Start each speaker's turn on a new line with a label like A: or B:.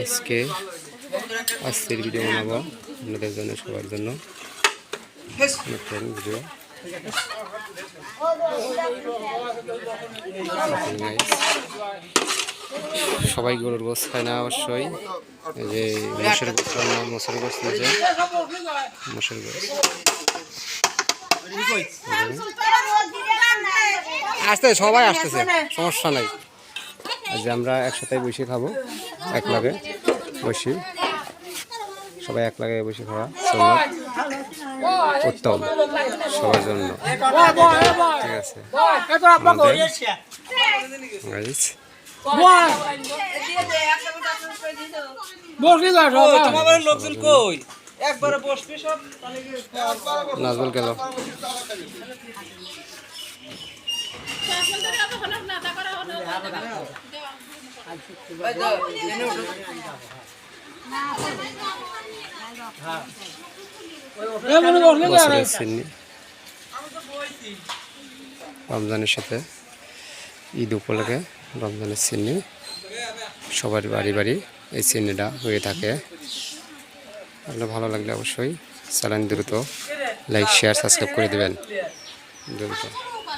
A: আজকে আজকের ভিডিও বানাবো আপনাদের জন্য, সবার জন্য ভিডিও। সবাই গরুর গোস খায় না অবশ্যই, যে মোষের গোস, মোষের গোস নিয়েছে, মোষের গোস। আসতে সবাই আসতেছে, সমস্যা নাই। আজ আমরা একসাথে বসে খাবো, এক লাগে বসি, সবাই এক লাগে বসে খাওয়া উত্তম সবার জন্য। ঠিক আছে, নাজবুল গেল। রমজানের সাথে ঈদ উপলক্ষে রমজানের চিনি, সবার বাড়ি বাড়ি এই চিনিটা হয়ে থাকে। আপনার ভালো লাগলে অবশ্যই চ্যানেল দ্রুত লাইক, শেয়ার, সাবস্ক্রাইব করে দেবেন দ্রুত।